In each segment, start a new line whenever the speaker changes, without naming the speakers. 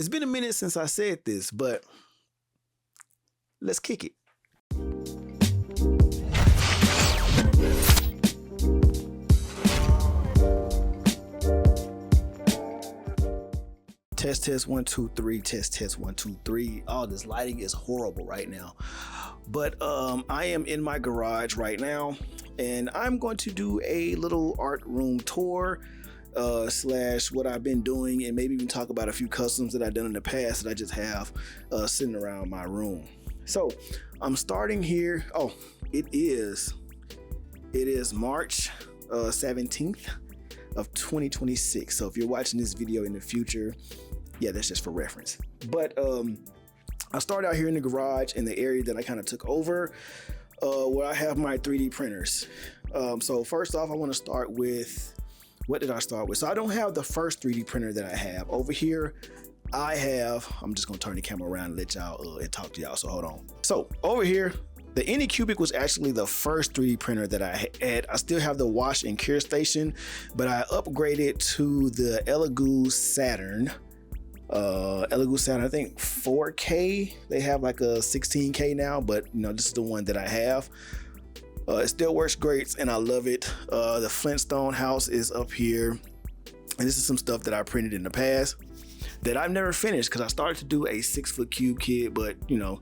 It's been a minute since I said this, but let's kick it. Test 1 2 3. Test 1 2 3. Oh, this lighting is horrible right now. But I am in my garage right now, and I'm going to do a little art room tour slash what I've been doing, and maybe even talk about a few customs that I've done in the past that I just have sitting around my room. So I'm starting here. Oh, it is March 17th of 2026. So if you're watching this video in the future, yeah, that's just for reference. But I started out here in the garage in the area that I kind of took over, where I have my 3D printers. So first off, I want to start with, what did I start with? So I don't have the first 3D printer that I have. Over here, I'm just gonna turn the camera around and let y'all and talk to y'all, so hold on. So over here, the Anycubic was actually the first 3D printer that I had. I still have the wash and cure station, but I upgraded to the Elegoo Saturn. I think 4K. They have like a 16K now, but you know, this is the one that I have. It still works great and I love it. The Flintstone house is up here, and this is some stuff that I printed in the past that I've never finished because I started to do a 6-foot cube kit, but you know,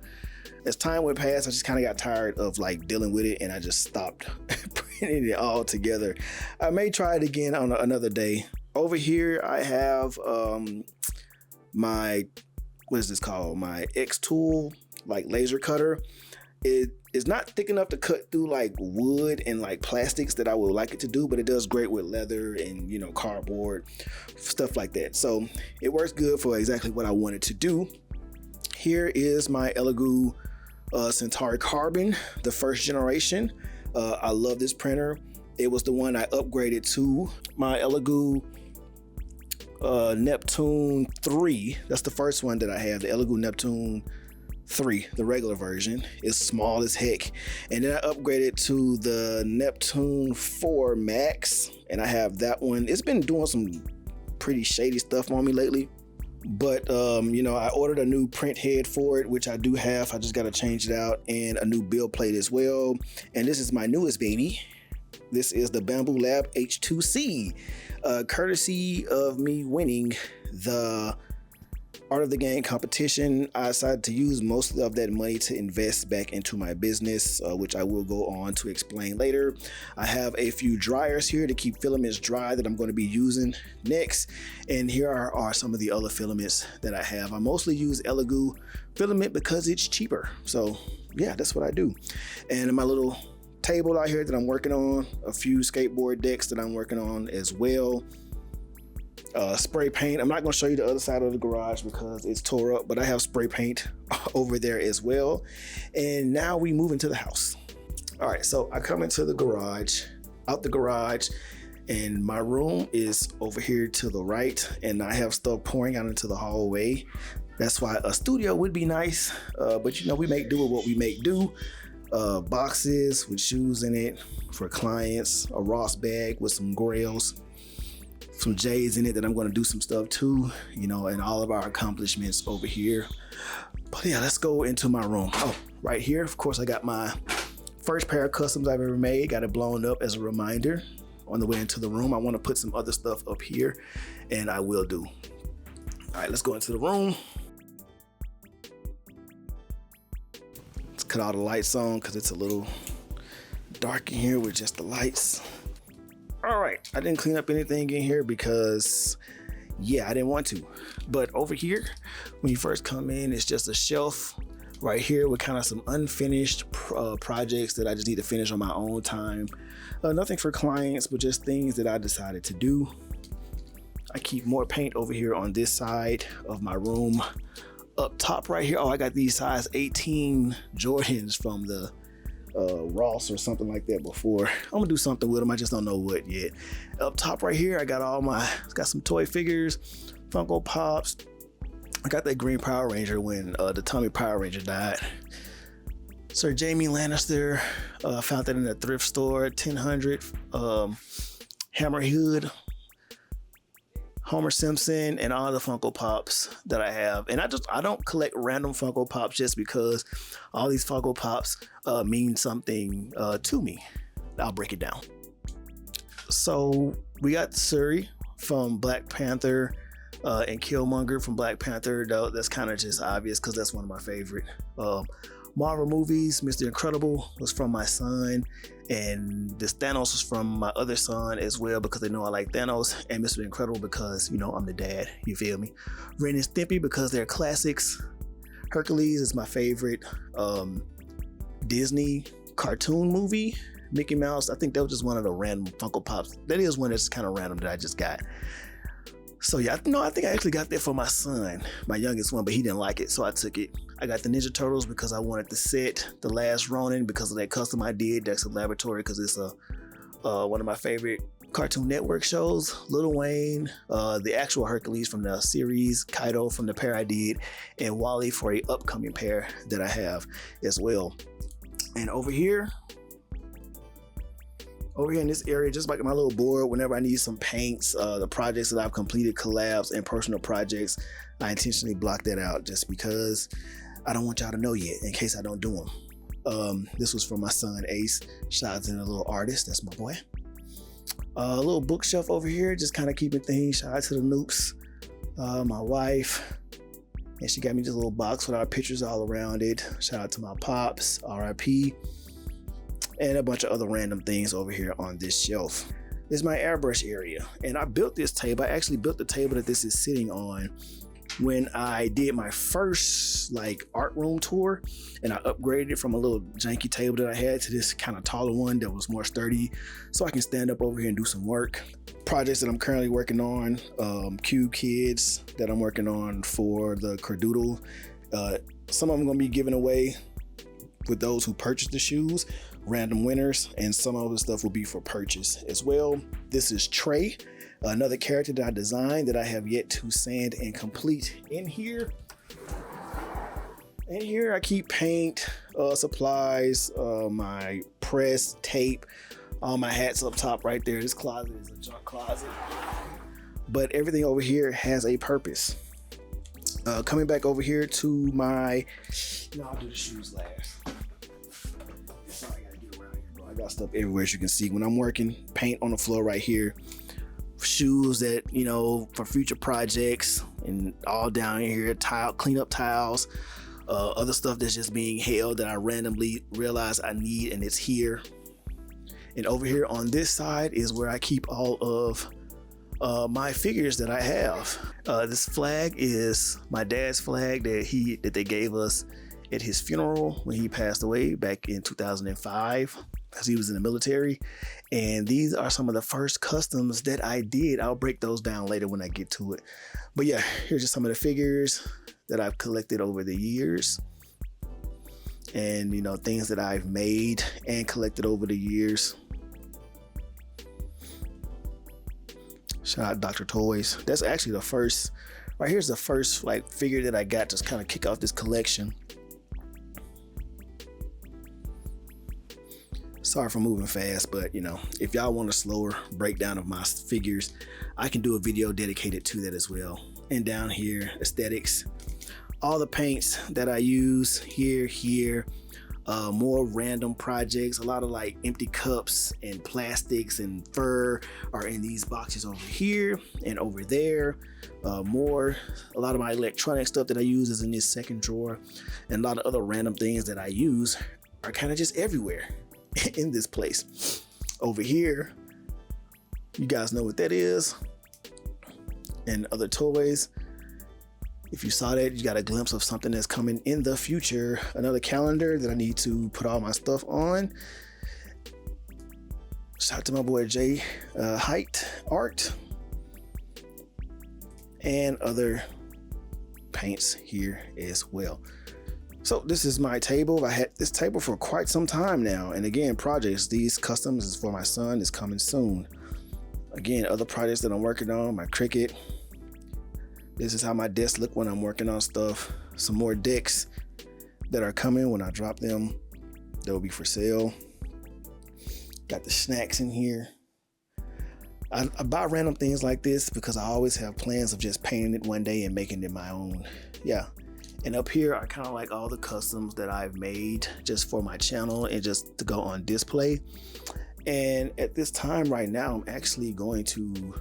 as time went past, I just kind of got tired of like dealing with it, and I just stopped printing it all together. I may try it again on another day. Over here, I have my, what is this called? My X-Tool, like laser cutter. It is not thick enough to cut through like wood and like plastics that I would like it to do, but it does great with leather and, you know, cardboard, stuff like that. So it works good for exactly what I wanted to do. Here is my Elegoo Centauri Carbon, the first generation. I love this printer. It was the one I upgraded to my Elegoo Neptune 3. That's the first one that I have, the Elegoo Neptune 3, the regular version. Is small as heck. And then I upgraded to the Neptune 4 Max, and I have that one. It's been doing some pretty shady stuff on me lately, but you know, I ordered a new print head for it, which I do have. I just got to change it out, and a new build plate as well. And this is my newest baby. This is the Bambu Lab H2C, courtesy of me winning the Art of the Game competition. I decided to use most of that money to invest back into my business, which I will go on to explain later. I have a few dryers here to keep filaments dry that I'm going to be using next. And here are some of the other filaments that I have. I mostly use Elegoo filament because it's cheaper. So yeah, that's what I do. And in my little table out here that I'm working on, a few skateboard decks that I'm working on as well. Spray paint. I'm not going to show you the other side of the garage because it's tore up, but I have spray paint over there as well. And now we move into the house. All right, so I come into the garage, out the garage, and my room is over here to the right, and I have stuff pouring out into the hallway. That's why a studio would be nice, but you know, we make do with what we make do. Boxes with shoes in it for clients, a Ross bag with some grails, some J's in it that I'm going to do some stuff too, you know, and all of our accomplishments over here. But yeah, let's go into my room. Oh, right here, of course, I got my first pair of customs I've ever made. Got it blown up as a reminder on the way into the room. I want to put some other stuff up here, and I will do. All right, let's go into the room. Let's cut all the lights on because it's a little dark in here with just the lights. All right, I didn't clean up anything in here because, yeah, I didn't want to. But over here, when you first come in, it's just a shelf right here with kind of some unfinished projects that I just need to finish on my own time. Nothing for clients, but just things that I decided to do. I keep more paint over here on this side of my room. Up top right here, oh, I got these size 18 Jordans from the Ross or something like that before. I'm gonna do something with them, I just don't know what yet. Up top right here, I got got some toy figures, Funko Pops. I got that green Power Ranger when the Tommy Power Ranger died. Sir Jaime Lannister, found that in a thrift store, 1000. Hammer Hood. Homer Simpson, and all the Funko Pops that I have. And I don't collect random Funko Pops just because all these Funko Pops mean something to me. I'll break it down. So we got Shuri from Black Panther and Killmonger from Black Panther. Though that's kind of just obvious because that's one of my favorite Marvel movies. Mr. Incredible was from my son, and this Thanos was from my other son as well because they know I like Thanos, and Mr. Incredible because, you know, I'm the dad. You feel me? Ren and Stimpy because they're classics. Hercules is my favorite Disney cartoon movie. Mickey Mouse, I think that was just one of the random Funko Pops. That is one that's kind of random that I just got. So yeah, I think I actually got that for my son, my youngest one, but he didn't like it, so I took it. I got the Ninja Turtles because I wanted the set, The Last Ronin, because of that custom I did, Dexter Laboratory, because it's one of my favorite Cartoon Network shows. Lil Wayne, the actual Hercules from the series, Kaido from the pair I did, and Wally for a upcoming pair that I have as well. And over here in this area, just like my little board, whenever I need some paints, the projects that I've completed, collabs, and personal projects, I intentionally block that out just because I don't want y'all to know yet in case I don't do them. This was from my son Ace. Shout out to the little artist, that's my boy. A little bookshelf over here, just kind of keeping things. Shout out to the Noops, my wife, and she got me this little box with our pictures all around it. Shout out to my pops, RIP. And a bunch of other random things over here on this shelf. This is my airbrush area, and I built this table. I actually built the table that this is sitting on when I did my first like art room tour, and I upgraded it from a little janky table that I had to this kind of taller one that was more sturdy, so I can stand up over here and do some work. Projects that I'm currently working on, Cube Kids that I'm working on for the Kerdoodle. Some of them gonna be given away with those who purchase the shoes, random winners, and some of the stuff will be for purchase as well. This is Trey, another character that I designed that I have yet to sand and complete. In here I keep paint, supplies, my press, tape, all my hats up top right there. This closet is a junk closet, but everything over here has a purpose. Coming back over here to my, I'll do the shoes last. That's all I gotta get around here, bro. I got stuff everywhere, as you can see. When I'm working, paint on the floor right here. Shoes that, for future projects, and all down here, clean up tiles, other stuff that's just being held that I randomly realize I need, and it's here. And over here on this side is where I keep all of my figures that I have. This flag is my dad's flag that they gave us at his funeral when he passed away back in 2005, because he was in the military. And these are some of the first customs that I did. I'll break those down later when I get to it. But yeah, here's just some of the figures that I've collected over the years, and things that I've made and collected over the years. Shout out Dr. Toys. That's actually the first, right here's the first figure that I got to kind of kick off this collection. Sorry for moving fast, but if y'all want a slower breakdown of my figures, I can do a video dedicated to that as well. And down here, aesthetics, all the paints that I use here, more random projects, a lot of empty cups and plastics and fur are in these boxes over here and over there. A lot of my electronic stuff that I use is in this second drawer, and a lot of other random things that I use are kind of just everywhere in this place. Over here, you guys know what that is, and other toys. If you saw that, you got a glimpse of something that's coming in the future. Another calendar that I need to put all my stuff on. Shout out to my boy Jay Height Art, and other paints here as well. So this is my table. I had this table for quite some time now. And again, projects, these customs is for my son, is coming soon. Again, other projects that I'm working on, my Cricut. This is how my desk look when I'm working on stuff. Some more decks that are coming when I drop them. They'll be for sale. Got the snacks in here. I buy random things like this because I always have plans of just painting it one day and making it my own. Yeah. And up here are kind of like all the customs that I've made just for my channel and just to go on display. And at this time right now, I'm actually going to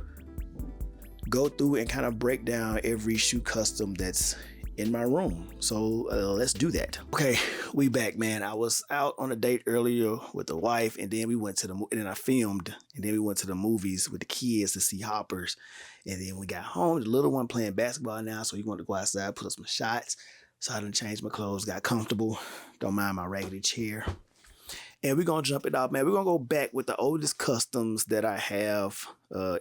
go through and kind of break down every shoe custom that's in my room. So let's do that. Okay, we back, man. I was out on a date earlier with the wife, and then we went to and then I filmed, and then we went to the movies with the kids to see Hoppers. And then we got home, the little one playing basketball now, so he wanted to go outside, put up some shots. So I done changed my clothes, got comfortable. Don't mind my raggedy chair. And we're going to jump it off, man. We're going to go back with the oldest customs that I have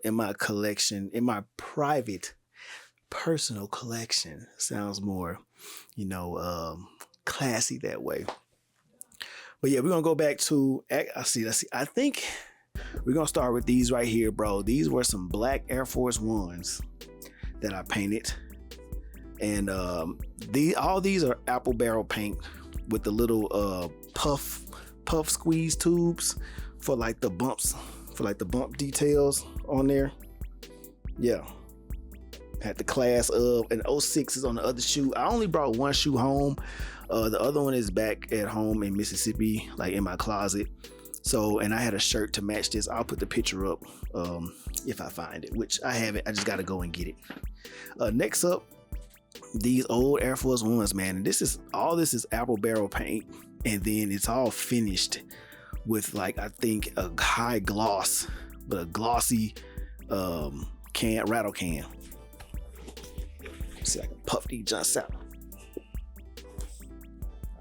in my collection, in my private, personal collection. Sounds more, classy that way. But yeah, we're going to go back to, let's see. I think we're going to start with these right here, bro. These were some black Air Force Ones that I painted. And all these are apple barrel paint with the little puff squeeze tubes for like the bumps, for like the bump details on there. Yeah. Had the class of, and 06 is on the other shoe. I only brought one shoe home. The other one is back at home in Mississippi, like in my closet. So, and I had a shirt to match this. I'll put the picture up if I find it, which I haven't. I just got to go and get it. Next up, these old Air Force Ones, man. And this is apple barrel paint. And then it's all finished with like, I think a high gloss, but a glossy rattle can. See, I can puff these joints out.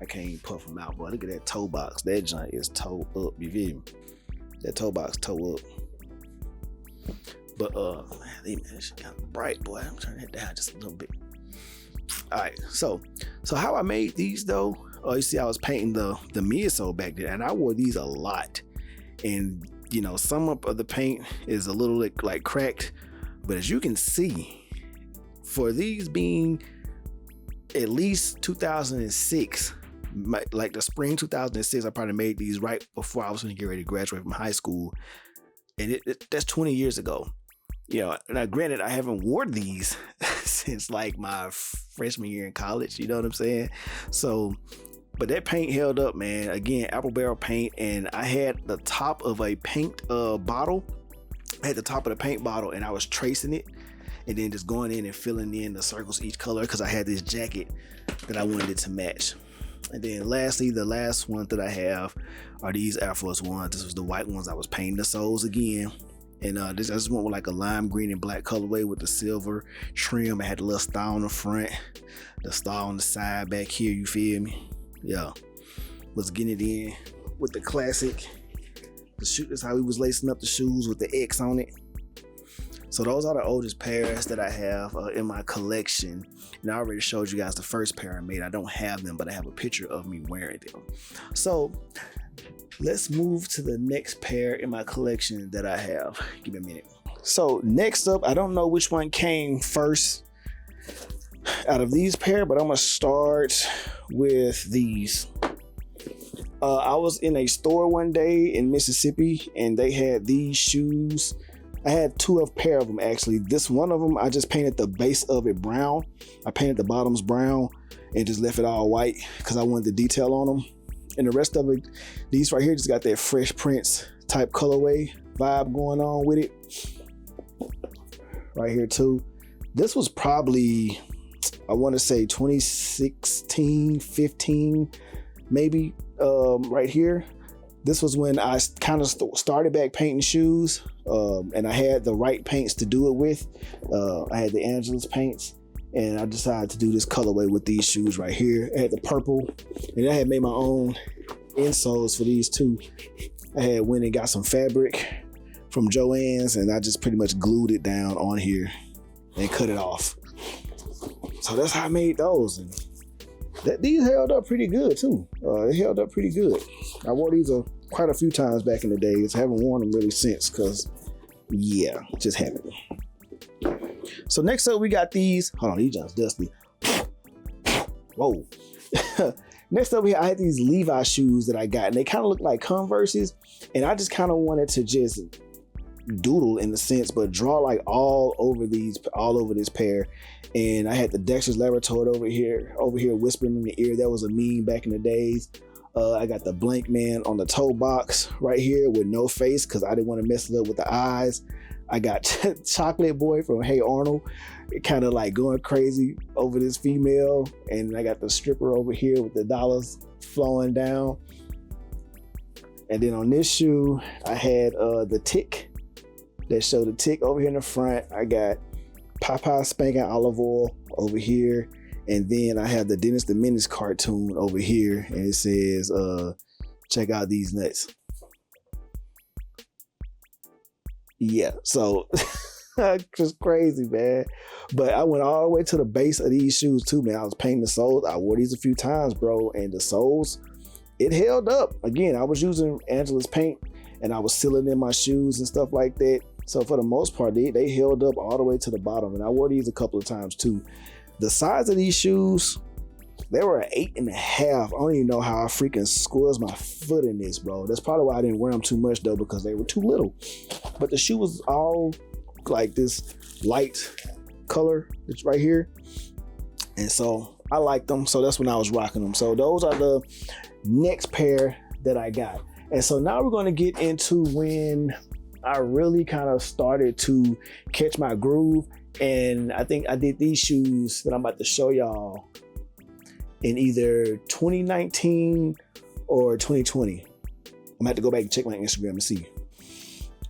I can't even puff them out, boy. Look at that toe box. That joint is toe up. You feel me? That toe box toe up. But man, it's kind of bright, boy. I'm turning it down just a little bit. All right, so how I made these though? Oh, you see, I was painting the midsole back there, and I wore these a lot. And some of the paint is a little like cracked, but as you can see, for these being at least 2006, like the spring 2006, I probably made these right before I was going to get ready to graduate from high school, and that's 20 years ago. Now granted, I haven't worn these since like my freshman year in college. You know what I'm saying? So, but that paint held up, man. Again, apple barrel paint, and I had the top of a paint bottle. I had the top of the paint bottle, and I was tracing it, and then just going in and filling in the circles each color because I had this jacket that I wanted it to match. And then lastly, the last one that I have are these Air Force Ones. This was the white ones. I was painting the soles again. And I just went with like a lime green and black colorway with the silver trim. I had a little star on the front, the star on the side back here, you feel me? Yeah. Was getting it in with the classic. That's how we was lacing up the shoes with the X on it. So those are the oldest pairs that I have in my collection. And I already showed you guys the first pair I made. I don't have them, but I have a picture of me wearing them. So let's move to the next pair in my collection that I have. Give me a minute. So next up, I don't know which one came first out of these pair, but I'm gonna start with these. I was in a store one day in Mississippi, and they had these shoes. I had two pair of them actually. This one of them, I just painted the base of it brown. I painted the bottoms brown and just left it all white because I wanted the detail on them. And the rest of it, these right here just got that Fresh Prince type colorway vibe going on with it. Right here too. This was probably, I want to say 2016, 15, maybe right here. This was when I kind of started back painting shoes, and I had the right paints to do it with. I had the Angelus paints, and I decided to do this colorway with these shoes right here. I had the purple, and I had made my own insoles for these too. I had went and got some fabric from Joann's, and I just pretty much glued it down on here and cut it off. So that's how I made those, and these held up pretty good too. They held up pretty good. I wore these quite a few times back in the days. I haven't worn them really since because, yeah, just haven't. So next up, we got these. Hold on, these just dusty. Whoa. Next up, I had these Levi shoes that I got, and they kind of look like Converses, and I just kind of wanted to just doodle in the sense, but draw like all over this pair. And I had the Dexter's Laboratory over here whispering in the ear. That was a meme back in the days. I got the Blank Man on the toe box right here with no face because I didn't want to mess it up with the eyes. I got Chocolate Boy from Hey Arnold, kind of like going crazy over this female. And I got the stripper over here with the dollars flowing down. And then on this shoe, I had the tick that showed the tick over here in the front. I got Popeye spanking olive oil over here. And then I have the Dennis the Menace cartoon over here. And it says, check out these nuts. Yeah, so just crazy, man. But I went all the way to the base of these shoes too, man. I was painting the soles. I wore these a few times, bro. And the soles, it held up. Again, I was using Angela's paint and I was sealing in my shoes and stuff like that. So for the most part, they held up all the way to the bottom. And I wore these a couple of times too. The size of these shoes, they were an 8.5. I don't even know how I freaking squeezed my foot in this, bro. That's probably why I didn't wear them too much though, because they were too little. But the shoe was all like this light color. It's right here. And so I liked them. So that's when I was rocking them. So those are the next pair that I got. And so now we're going to get into when I really kind of started to catch my groove. And I think I did these shoes that I'm about to show y'all in either 2019 or 2020. I'm gonna have to go back and check my Instagram to see.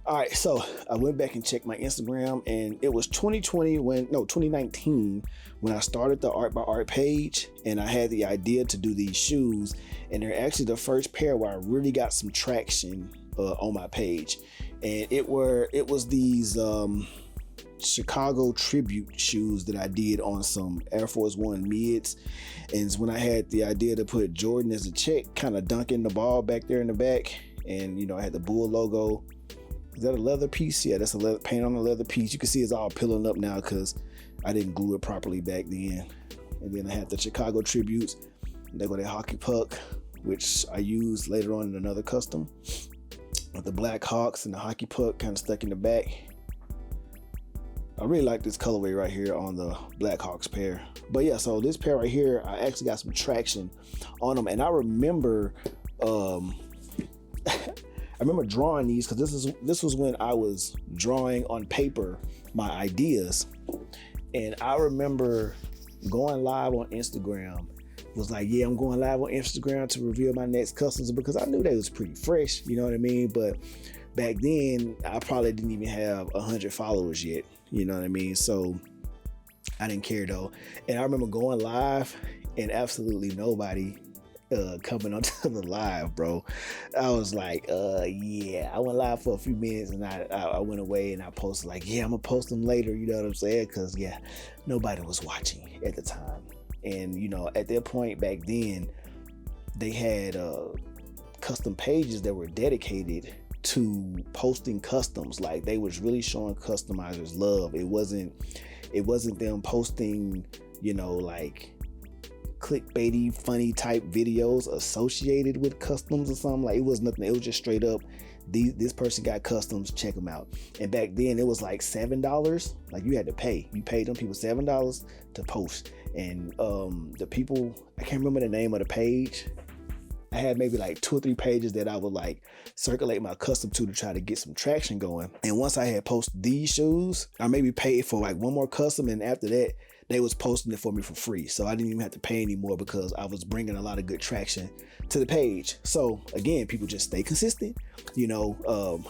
All right, so I went back and checked my Instagram, and it was 2019 when I started the Art by Art page, and I had the idea to do these shoes, and they're actually the first pair where I really got some traction on my page, and it was these Chicago tribute shoes that I did on some Air Force One mids. And it's when I had the idea to put Jordan as a check, kind of dunking the ball back there in the back. And, you know, I had the Bull logo. Is that a leather piece? Yeah, that's a leather paint on a leather piece. You can see it's all peeling up now because I didn't glue it properly back then. And then I had the Chicago tributes. And they got that hockey puck, which I used later on in another custom, with the Black Hawks and the hockey puck kind of stuck in the back. I really like this colorway right here on the Black Hawks pair. But yeah, so this pair right here, I actually got some traction on them. And I remember drawing these because this was when I was drawing on paper my ideas. And I remember going live on Instagram. Was like, yeah, I'm going live on Instagram to reveal my next customs because I knew they was pretty fresh, you know what I mean? But back then, I probably didn't even have 100 followers yet. You know what I mean? So I didn't care though. And I remember going live and absolutely nobody coming onto the live, bro. I was like, yeah. I went live for a few minutes and I went away and I posted like, yeah, I'm gonna post them later. You know what I'm saying? Because yeah, nobody was watching at the time. And you know, at that point back then, they had custom pages that were dedicated to posting customs. Like they was really showing customizers love. It wasn't them posting, you know, like clickbaity funny type videos associated with customs or something. Like it was nothing. It was just straight up, this person got customs, check them out. And back then it was like $7. Like you had to pay. You paid them people $7 to post. And the people, I can't remember the name of the page. I had maybe like 2 or 3 pages that I would like circulate my custom to try to get some traction going. And once I had posted these shoes, I maybe paid for like one more custom, and after that, they was posting it for me for free. So I didn't even have to pay anymore because I was bringing a lot of good traction to the page. So again, people just stay consistent. You know,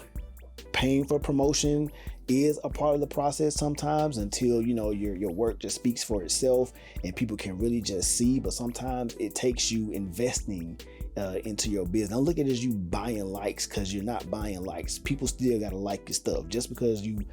paying for promotion is a part of the process sometimes until, you know, your work just speaks for itself and people can really just see. But sometimes it takes you investing into your business. Don't look at it as you buying likes, because you're not buying likes. People still gotta like your stuff. Just because you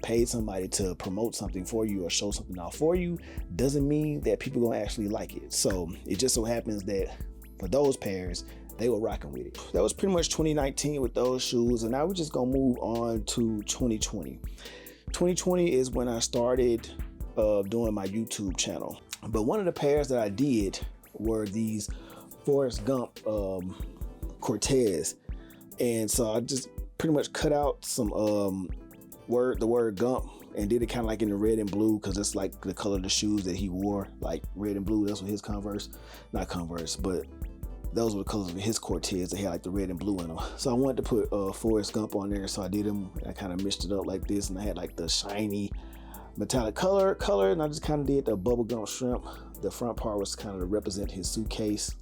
paid somebody to promote something for you or show something out for you doesn't mean that people gonna actually like it. So it just so happens that for those pairs, they were rocking with it. That was pretty much 2019 with those shoes, and now we're just gonna move on to 2020. 2020 is when I started doing my YouTube channel. But one of the pairs that I did were these Forrest Gump Cortez, and so I just pretty much cut out some the word Gump and did it kind of like in the red and blue, because it's like the color of the shoes that he wore, like red and blue. That's what his not Converse, but those were the colors of his Cortez. They had like the red and blue in them. So I wanted to put Forrest Gump on there, so I did them. I kind of mixed it up like this, and I had like the shiny metallic color, and I just kind of did the bubblegum shrimp. The front part was kind of to represent his suitcase,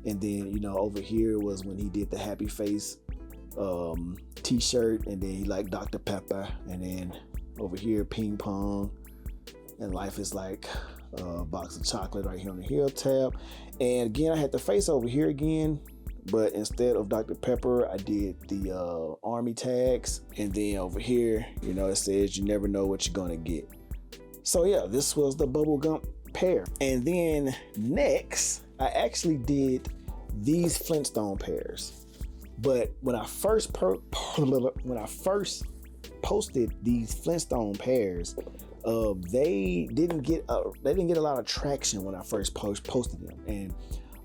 and then, you know, over here was when he did the happy face t-shirt, and then he like Dr. Pepper, and then over here ping pong, and life is like a box of chocolate right here on the heel tab. And again, I had the face over here again, but instead of Dr. Pepper, I did the army tags, and then over here, you know, it says you never know what you're gonna get. So yeah, this was the bubblegum pair. And then next, I actually did these Flintstone pairs. But when I first posted these Flintstone pairs, they didn't get a lot of traction when I first posted them, and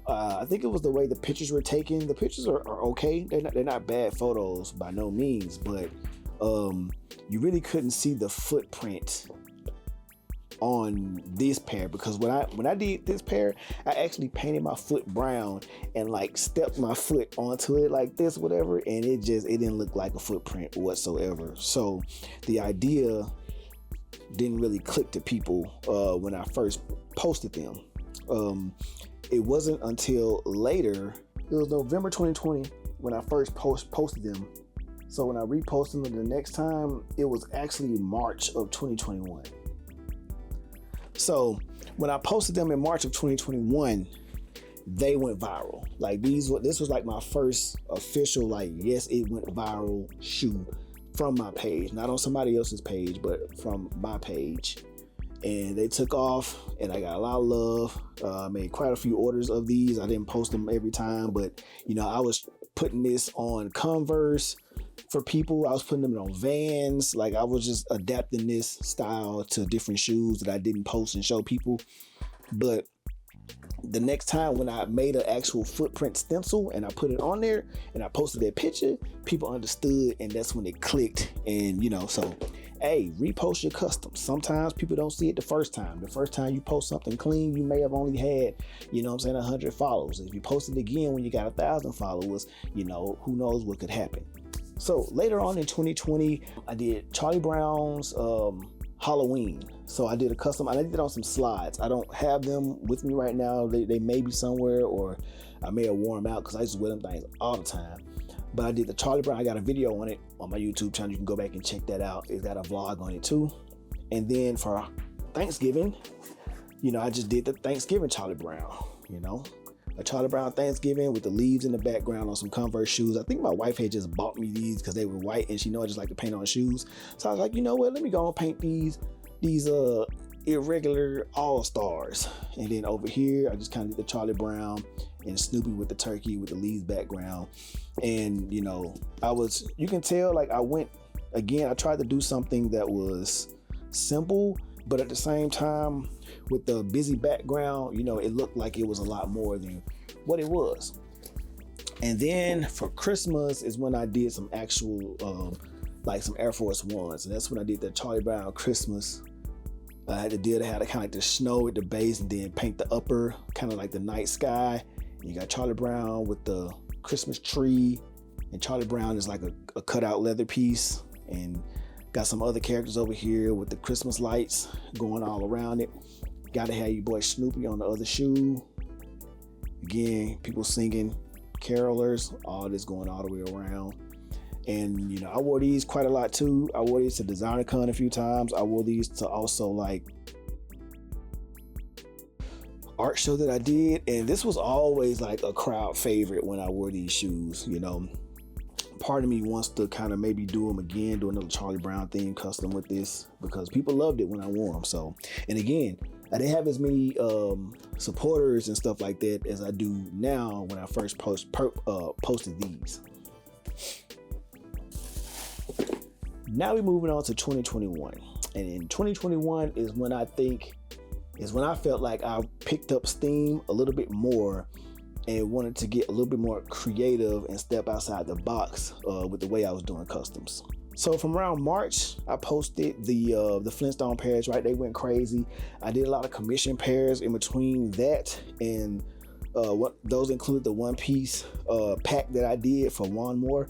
I think it was the way the pictures were taken. The pictures are okay; they're not bad photos by no means, but you really couldn't see the footprint on this pair, because when I did this pair, I actually painted my foot brown and like stepped my foot onto it like this, whatever, and it didn't look like a footprint whatsoever. So the idea didn't really click to people when I first posted them. It wasn't until later, it was November 2020 when I first posted them. So when I reposted them the next time, it was actually March of 2021. So when I posted them in March of 2021, they went viral. Like this was like my first official, like, yes, it went viral shoe from my page, not on somebody else's page, but from my page. And they took off, and I got a lot of love. I made quite a few orders of these. I didn't post them every time, but you know, I was putting this on Converse for people. I was putting them on Vans. Like, I was just adapting this style to different shoes that I didn't post and show people. But the next time when I made an actual footprint stencil and I put it on there and I posted that picture, people understood, and that's when it clicked. And you know, so hey, repost your custom. Sometimes people don't see it the first time. The first time you post something clean, you may have only had, you know what I'm saying, 100 followers. If you post it again when you got 1,000 followers, you know, who knows what could happen. So later on in 2020, I did Charlie Brown's Halloween. So I did a custom, I did it on some slides. I don't have them with me right now. They may be somewhere, or I may have worn them out because I used to wear them things all the time. But I did the Charlie Brown. I got a video on it on my YouTube channel. You can go back and check that out. It's got a vlog on it too. And then for Thanksgiving, you know, I just did the Thanksgiving Charlie Brown, you know, a Charlie Brown Thanksgiving with the leaves in the background on some Converse shoes. I think my wife had just bought me these because they were white, and she know I just like to paint on shoes. So I was like, you know what, let me go and paint these irregular all-stars. And then over here, I just kind of did the Charlie Brown and Snoopy with the turkey with the leaves background. And you know, you can tell, like, I tried to do something that was simple, but at the same time, with the busy background, you know, it looked like it was a lot more than what it was. And then for Christmas is when I did some actual like some Air Force Ones, and that's when I did the Charlie Brown Christmas. I had to kind of like the snow at the base, and then paint the upper kind of like the night sky. And you got Charlie Brown with the Christmas tree, and Charlie Brown is like a cutout leather piece, and got some other characters over here with the Christmas lights going all around it. Gotta have your boy Snoopy on the other shoe. Again, people singing, carolers, all this going all the way around. And you know, I wore these quite a lot too. I wore these to DesignerCon a few times. I wore these to also like art show that I did, and this was always like a crowd favorite when I wore these shoes. You know, part of me wants to kind of maybe do them again, do another Charlie Brown theme custom with this, because people loved it when I wore them. So, and again, I didn't have as many supporters and stuff like that as I do now when I first posted these. Now we're moving on to 2021, and in 2021 is when I felt like I picked up steam a little bit more and wanted to get a little bit more creative and step outside the box with the way I was doing customs. So from around March, I posted the Flintstone pairs, right? They went crazy. I did a lot of commission pairs in between that, and what those include the One Piece pack that I did for One More.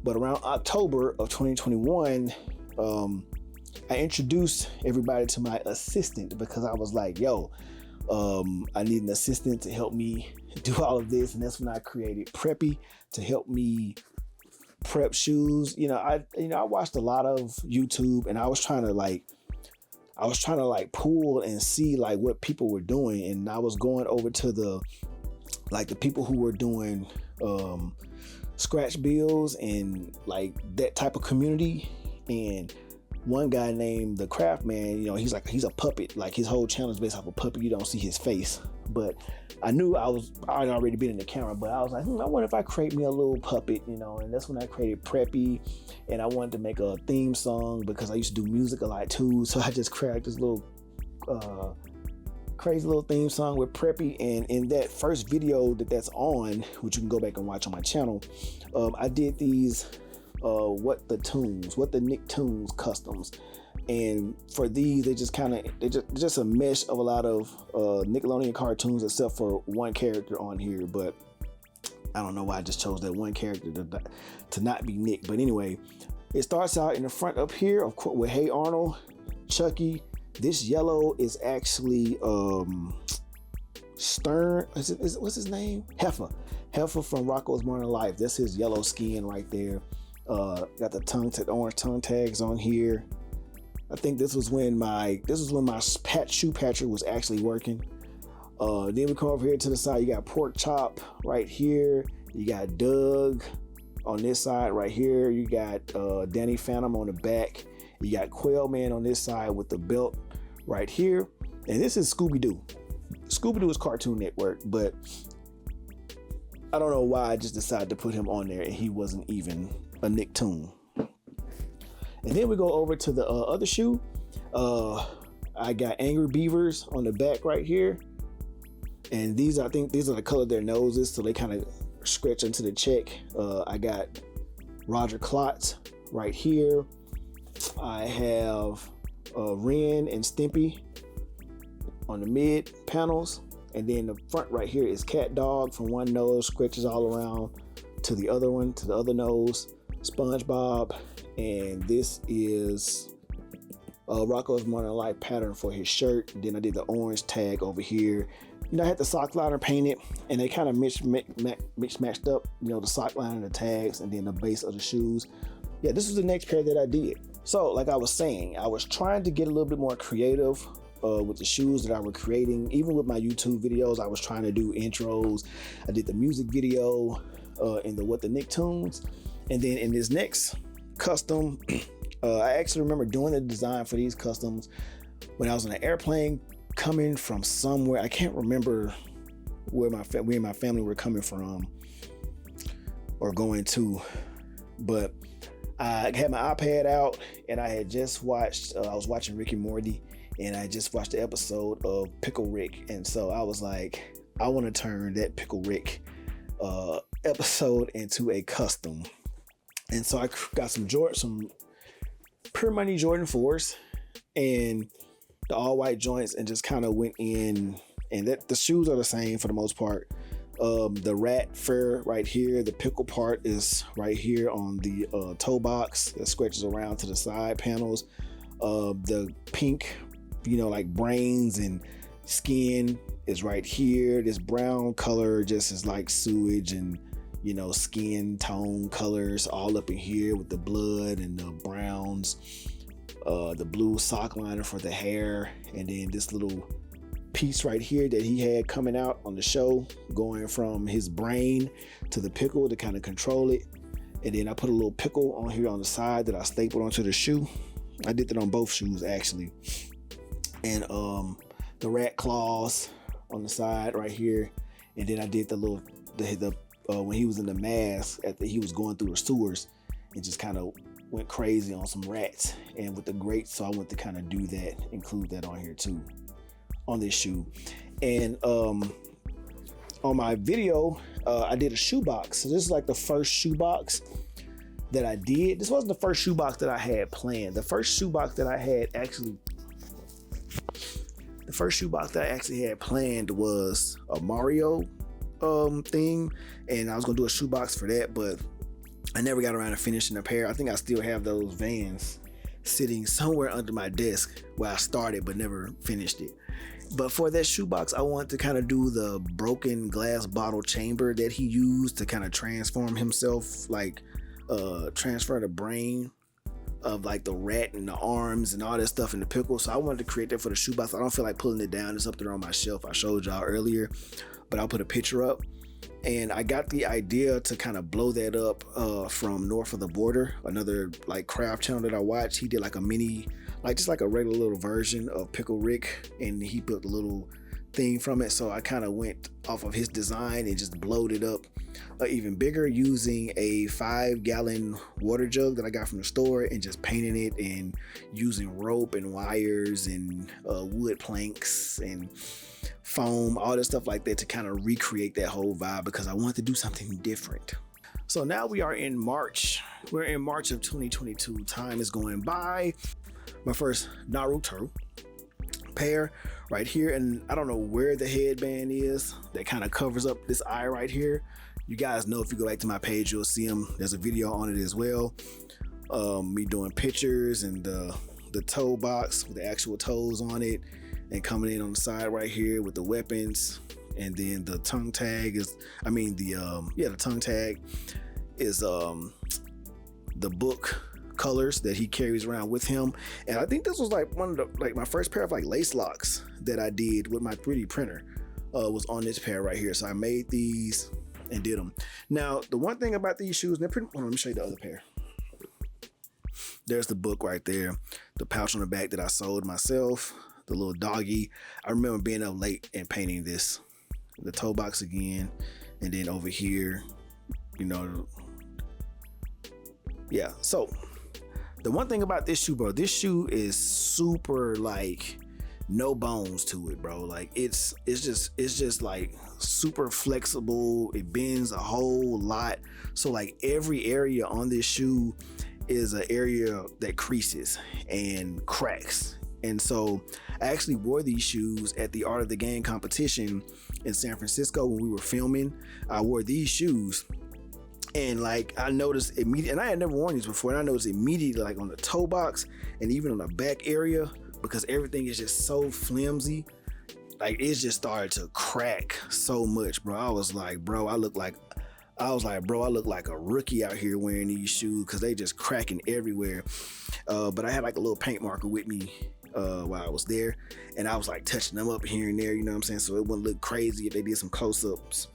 But around October of 2021, I introduced everybody to my assistant because I was like, yo, I need an assistant to help me do all of this. And that's when I created Preppy to help me prep shoes. I watched a lot of YouTube, and I was trying to pull and see like what people were doing. And I was going over to the people who were doing scratch builds and like that type of community. And one guy named the Craft Man, he's a puppet. Like his whole channel is based off a puppet. You don't see his face, but I knew I'd already been in the camera, but I was like, I wonder if I create me a little puppet, and that's when I created Preppy. And I wanted to make a theme song because I used to do music a lot too. So I just created this little crazy little theme song with Preppy. And in that first video that's on, which you can go back and watch on my channel, I did these What the Nicktoons customs. And for these, they just a mesh of a lot of Nickelodeon cartoons, except for one character on here. But I don't know why I just chose that one character to not be Nick. But anyway, it starts out in the front up here, of course, with Hey Arnold, Chucky. This yellow is actually Stern. What's his name? Heifer from Rocko's Modern Life. That's his yellow skin right there. Got the orange tongue tags on here. I think this was when my shoe patcher was actually working. Then we come over here to the side. You got Pork Chop right here. You got Doug on this side right here. You got Danny Phantom on the back. You got Quail Man on this side with the belt right here. And this is Scooby-Doo. Scooby-Doo is Cartoon Network, but I don't know why I just decided to put him on there and he wasn't even a Nicktoon. And then we go over to the other shoe. I got Angry Beavers on the back right here. And I think these are the color of their noses, so they kind of scratch into the check. I got Roger Klotz right here. I have Ren and Stimpy on the mid panels. And then the front right here is Cat Dog from one nose, scratches all around to the other one, to the other nose. SpongeBob, and this is Rocko's Modern Life pattern for his shirt. Then I did the orange tag over here. I had the sock liner painted, and they kind of matched up, the sock liner and the tags, and then the base of the shoes. Yeah, this was the next pair that I did. So, like I was saying, I was trying to get a little bit more creative with the shoes that I was creating. Even with my YouTube videos, I was trying to do intros. I did the music video in the What the Nicktoons. And then in this next custom, I actually remember doing the design for these customs when I was on an airplane coming from somewhere. I can't remember where me and my family were coming from or going to, but I had my iPad out and I had just watched, I was watching Rick and Morty, and I just watched the episode of Pickle Rick. And so I was like, I want to turn that Pickle Rick episode into a custom. And so I got some Pure Money Jordan 4s and the all white joints, and just kind of went in, and the shoes are the same for the most part. The rat fur right here, the pickle part is right here on the toe box that scratches around to the side panels. The pink, like brains and skin is right here. This brown color just is like sewage and skin tone colors all up in here with the blood and the browns. The blue sock liner for the hair, and then this little piece right here that he had coming out on the show, going from his brain to the pickle to kind of control it. And then I put a little pickle on here on the side that I stapled onto the shoe. I did that on both shoes actually. And the rat claws on the side right here. And then I did the when he was in the mask after he was going through the sewers, it just kind of went crazy on some rats and with the grates. So I went to kind of do that, include that on here too, on this shoe. And on my video, I did a shoebox. So this is like the first shoebox that I did. This wasn't the first shoebox that I had planned. The first shoebox that I actually had planned was a Mario thing, and I was gonna do a shoebox for that, but I never got around to finishing the pair. I think I still have those Vans sitting somewhere under my desk where I started but never finished it. But for that shoebox, I wanted to kind of do the broken glass bottle chamber that he used to kind of transform himself, like transfer the brain of like the rat and the arms and all that stuff in the pickle. So I wanted to create that for the shoebox. I don't feel like pulling it down. It's up there on my shelf. I showed y'all earlier, but I'll put a picture up. And I got the idea to kind of blow that up from North of the Border, another like craft channel that I watch. He did like a mini, like just like a regular little version of Pickle Rick, and he put a little thing from it. So I kind of went off of his design and just blowed it up even bigger using a 5-gallon water jug that I got from the store and just painting it and using rope and wires and wood planks and foam, all this stuff like that to kind of recreate that whole vibe because I wanted to do something different. So now we are in March. We're in March of 2022. Time is going by. My first Naruto pair right here, and I don't know where the headband is that kind of covers up this eye right here. You guys know, if you go back to my page, you'll see them. There's a video on it as well. Me doing pictures and the toe box with the actual toes on it, and coming in on the side right here with the weapons. And then the tongue tag is, the tongue tag is the book colors that he carries around with him. And I think this was like one of the, like my first pair of like lace locks that I did with my 3D printer was on this pair right here. So I made these and did them. Now, the one thing about these shoes, let me show you the other pair. There's the book right there, the pouch on the back that I sewed myself, the little doggy. I remember being up late and painting this, the toe box again, and then over here, yeah. So the one thing about this shoe, bro, this shoe is super like no bones to it, bro. Like it's just like super flexible. It bends a whole lot. So like every area on this shoe is an area that creases and cracks. And so I actually wore these shoes at the Art of the Game competition in San Francisco when we were filming. I wore these shoes, and like I noticed immediately, and I had never worn these before, and I noticed immediately like on the toe box and even on the back area, because everything is just so flimsy, like it's just started to crack so much, bro. I was like, bro, I look like a rookie out here wearing these shoes because they just cracking everywhere. But I had like a little paint marker with me while I was there, and I was like touching them up here and there, you know what I'm saying? So it wouldn't look crazy if they did some close-ups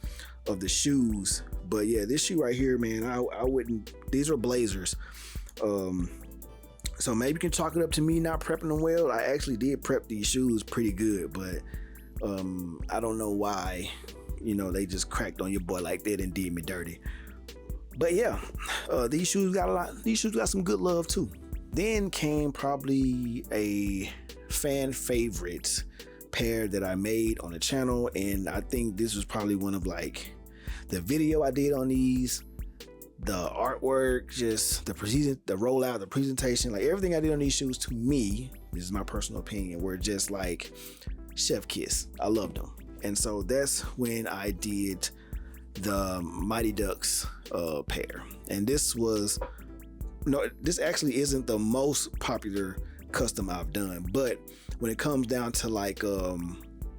of the shoes. But yeah, this shoe right here, man, I wouldn't, these were Blazers. So maybe you can chalk it up to me not prepping them well. I actually did prep these shoes pretty good, but I don't know why, they just cracked on your boy like that and did me dirty. But yeah, these shoes got some good love too. Then came probably a fan favorite pair that I made on the channel, and I think this was probably one of like the video I did on these, the artwork, just the rollout, the presentation, like everything I did on these shoes, to me, this is my personal opinion, were just like chef kiss. I loved them. And so that's when I did the Mighty Ducks pair. And this actually isn't the most popular custom I've done, but when it comes down to like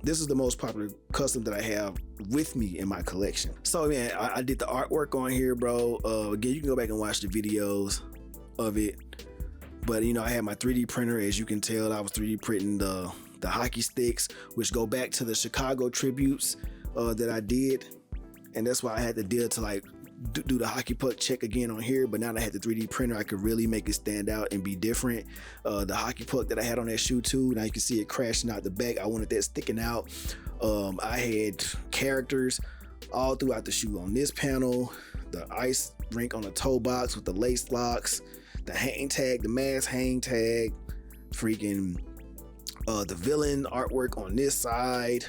this is the most popular custom that I have with me in my collection. So man, I did the artwork on here, bro. Again, you can go back and watch the videos of it, but I had my 3D printer. As you can tell, I was 3D printing the hockey sticks, which go back to the Chicago tributes that I did, and that's why I had the deal to like do the hockey puck check again on here. But now that I had the 3D printer, I could really make it stand out and be different. The hockey puck that I had on that shoe too, now you can see it crashing out the back. I wanted that sticking out. I had characters all throughout the shoe on this panel, the ice rink on the toe box with the lace locks, the hang tag, the mask hang tag, freaking the villain artwork on this side,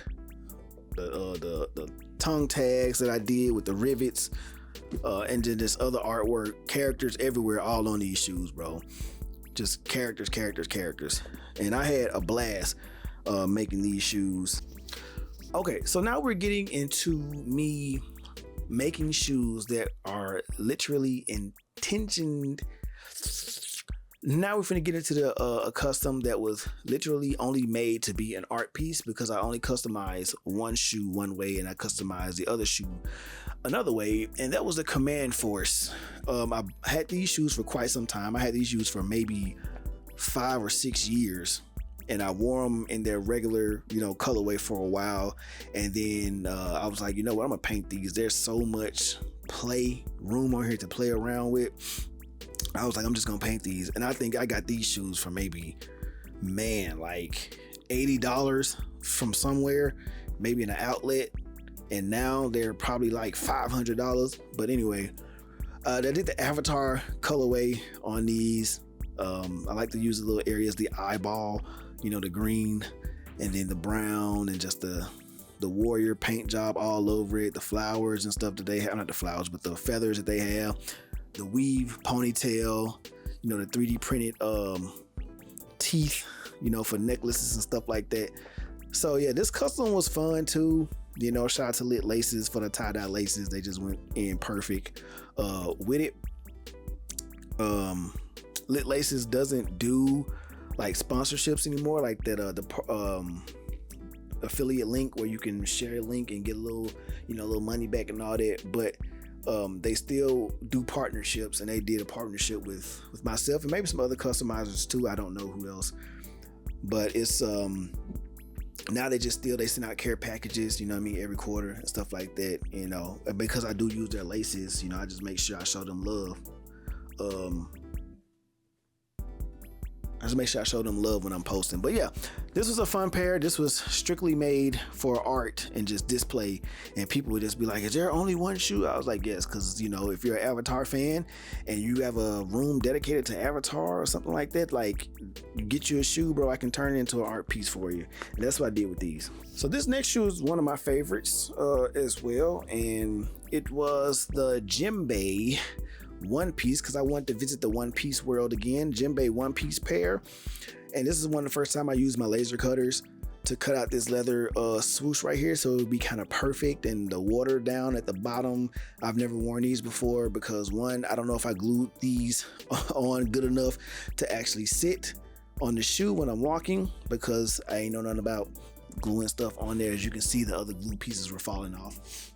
the tongue tags that I did with the rivets, and then this other artwork, characters everywhere, all on these shoes, bro. Just characters. And I had a blast making these shoes. Okay, so now we're getting into me making shoes that are literally intentioned. Now we're finna get into a custom that was literally only made to be an art piece, because I only customized one shoe one way and I customized the other shoe another way, and that was the Command Force. I had these shoes for quite some time. I had these shoes for maybe 5 or 6 years, and I wore them in their regular, colorway for a while. And then I was like, you know what, I'm gonna paint these. There's so much room on here to play around with. I was like, I'm just gonna paint these. And I think I got these shoes for maybe, like $80 from somewhere, maybe in an outlet. And now they're probably like $500. But anyway, I did the Avatar colorway on these. I like to use the little areas, the eyeball, the green, and then the brown, and just the warrior paint job all over it, the flowers and stuff that they have, not the flowers, but the feathers that they have, the weave ponytail, the 3D printed teeth, for necklaces and stuff like that. So yeah, this custom was fun too. Shout out to Lit Laces for the tie-dye laces. They just went in perfect with it. Lit Laces doesn't do like sponsorships anymore, like that the affiliate link where you can share a link and get a little money back and all that. But they still do partnerships, and they did a partnership with myself and maybe some other customizers too. I don't know who else, but it's now they send out care packages, every quarter and stuff like that, because I do use their laces, I just make sure I show them love. I just make sure I show them love when I'm posting. But yeah, this was a fun pair. This was strictly made for art and just display. And people would just be like, is there only one shoe? I was like, yes, because, if you're an Avatar fan and you have a room dedicated to Avatar or something like that, like, you get you a shoe, bro, I can turn it into an art piece for you. And that's what I did with these. So this next shoe is one of my favorites as well. And it was the Jimbei One Piece, because I wanted to visit the One Piece world again. Jimbei One Piece pair, and this is one of the first time I used my laser cutters to cut out this leather swoosh right here, so it would be kind of perfect. And the water down at the bottom, I've never worn these before because, one, I don't know if I glued these on good enough to actually sit on the shoe when I'm walking, because I ain't know nothing about gluing stuff on there. As you can see, the other glue pieces were falling off.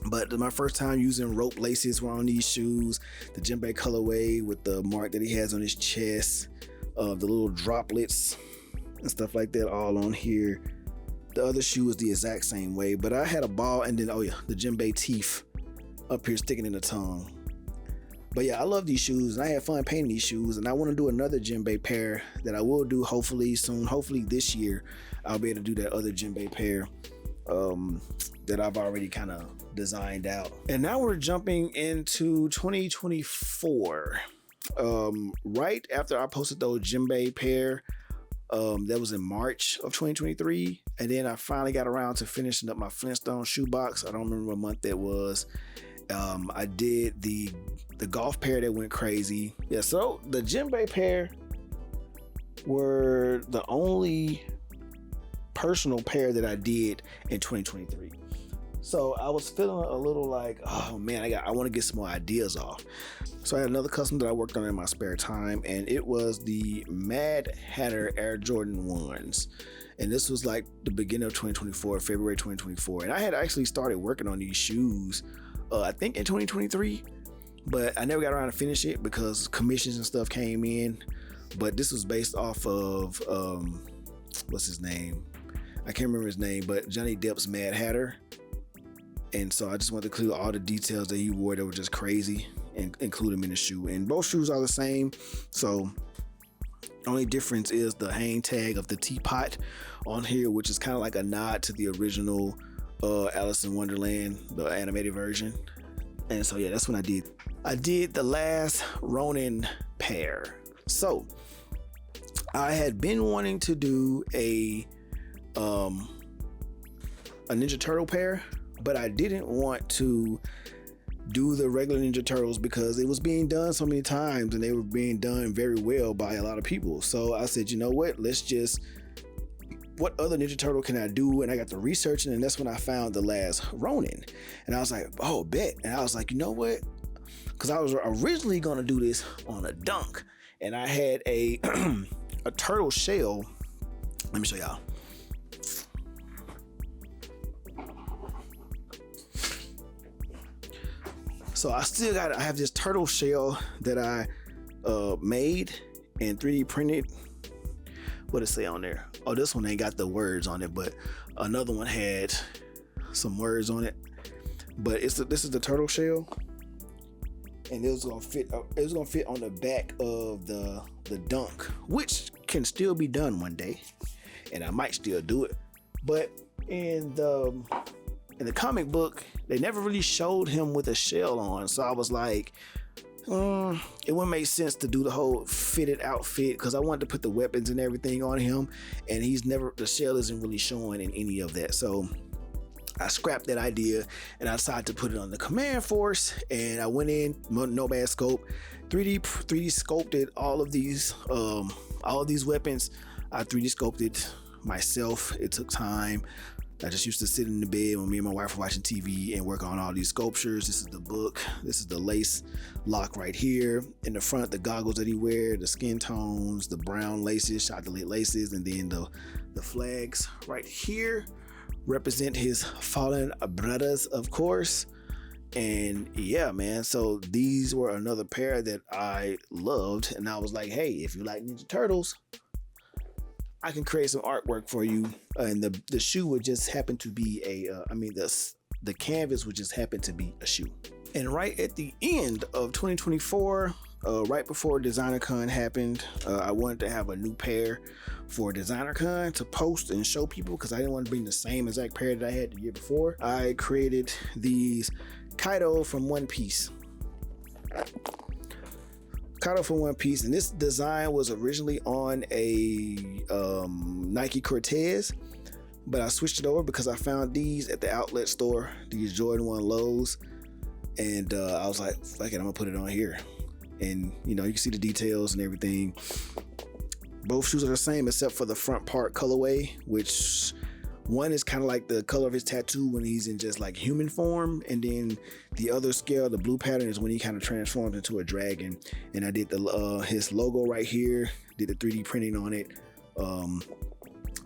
But my first time using rope laces were on these shoes. The Jimbei colorway with the mark that he has on his chest, the little droplets and stuff like that all on here. The other shoe was the exact same way, but I had a ball, and then the Jimbei teeth up here sticking in the tongue. But yeah, I love these shoes, and I had fun painting these shoes, and I want to do another Jimbei pair that I will do hopefully soon. Hopefully this year I'll be able to do that other Jimbei pair that I've already kind of designed out. And now we're jumping into 2024. Right after I posted those Jimbei pair, that was in March of 2023, and then I finally got around to finishing up my Flintstone shoebox. I don't remember what month that was. I did the golf pair that went crazy. Yeah, so the Jimbei pair were the only personal pair that I did in 2023. So I was feeling a little like, oh man, I want to get some more ideas off. So I had another custom that I worked on in my spare time, and it was the Mad Hatter Air Jordan 1s. And this was like the beginning of 2024, February 2024. And I had actually started working on these shoes, I think in 2023, but I never got around to finish it because commissions and stuff came in. But this was based off of, what's his name? I can't remember his name, but Johnny Depp's Mad Hatter. And so I just wanted to include all the details that he wore that were just crazy and include them in the shoe. And both shoes are the same. So the only difference is the hang tag of the teapot on here, which is kind of like a nod to the original Alice in Wonderland, the animated version. And so yeah, that's when I did the last Ronin pair. So I had been wanting to do a a Ninja Turtle pair, but I didn't want to do the regular Ninja Turtles because it was being done so many times and they were being done very well by a lot of people. So I said, you know what, what other Ninja Turtle can I do? And I got to researching, and that's when I found The Last Ronin. And I was like, oh, bet. And I was like, you know what? Because I was originally going to do this on a dunk. And I had a a turtle shell. Let me show y'all. So I have this turtle shell that I made and 3D printed. What it say on there? Oh, this one ain't got the words on it, but another one had some words on it. But this is the turtle shell, and it was gonna fit. It was gonna fit on the back of the dunk, which can still be done one day, and I might still do it. But in the comic book, they never really showed him with a shell on, so I was like, it wouldn't make sense to do the whole fitted outfit because I wanted to put the weapons and everything on him, and the shell isn't really showing in any of that. So I scrapped that idea and I decided to put it on the Command Force, and I went in Nomad Scope, 3D sculpted all of these weapons. I 3D sculpted myself. It took time. I just used to sit in the bed when me and my wife were watching TV and work on all these sculptures. This is the book. This is the lace lock right here. In the front, the goggles that he wear, the skin tones, the brown laces, chocolate laces, and then the flags right here represent his fallen brothers, of course. And yeah, man, so these were another pair that I loved, and I was like, hey, if you like Ninja Turtles, I can create some artwork for you. And the shoe would just happen to be the canvas would just happen to be a shoe. And right at the end of 2024, right before DesignerCon happened, I wanted to have a new pair for DesignerCon to post and show people because I didn't want to bring the same exact pair that I had the year before. I created these Kaido from One Piece. Kaido from One Piece, and this design was originally on a Nike Cortez, but I switched it over because I found these at the outlet store, these Jordan 1 lows, and I was like, fuck it, I'm gonna put it on here. And you can see the details and everything. Both shoes are the same except for the front part colorway, which one is kind of like the color of his tattoo when he's in just like human form, and then the other scale, the blue pattern, is when he kind of transforms into a dragon. And I did his logo right here, did the 3D printing on it. I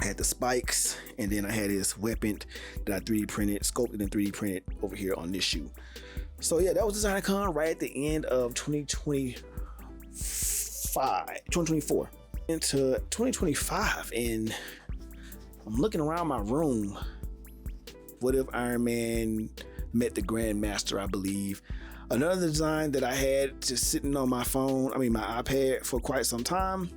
had the spikes, and then I had his weapon that I 3D printed, sculpted and 3D printed over here on this shoe. So yeah, that was DesignerCon right at the end of 2024 into 2025, and I'm looking around my room. What if Iron Man met the Grandmaster, I believe. Another design that I had just sitting on my iPad for quite some time.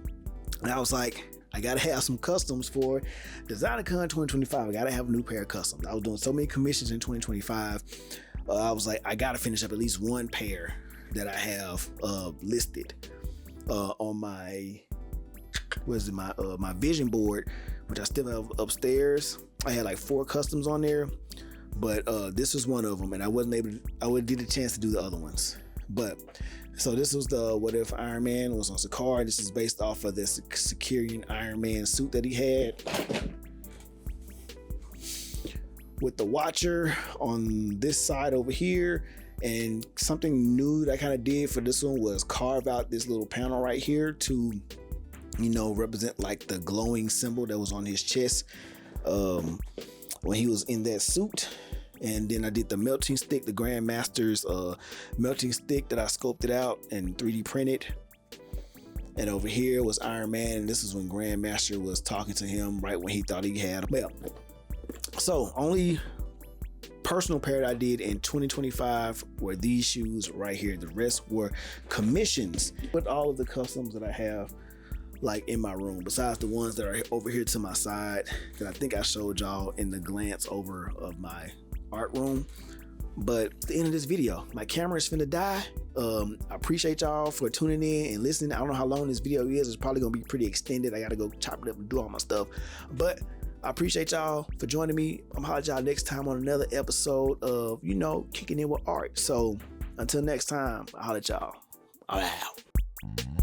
And I was like, I gotta have some customs for DesignerCon 2025. I gotta have a new pair of customs. I was doing so many commissions in 2025. I was like, I gotta finish up at least one pair that I have listed on my my vision board, which I still have upstairs. I had like 4 customs on there, but this was one of them, and I wouldn't get a chance to do the other ones. But so this was the What If Iron Man was on Sakar. This is based off of this Sakarian Iron Man suit that he had, with the Watcher on this side over here. And something new that I kind of did for this one was carve out this little panel right here to represent like the glowing symbol that was on his chest when he was in that suit. And then I did the melting stick, the Grandmaster's melting stick that I sculpted out and 3D printed. And over here was Iron Man, and this is when Grandmaster was talking to him right when he thought he had him. Well, so only personal pair that I did in 2025 were these shoes right here. The rest were commissions with all of the customs that I have like in my room, besides the ones that are over here to my side that I think I showed y'all in the glance over of my art room. But at the end of this video, my camera is finna die. I appreciate y'all for tuning in and listening. I don't know how long this video is. It's probably gonna be pretty extended. I gotta go chop it up and do all my stuff, but I appreciate y'all for joining me. I'm holler at y'all next time on another episode of, Kicking It With Art. So until next time, I'll holler at y'all. I'm out.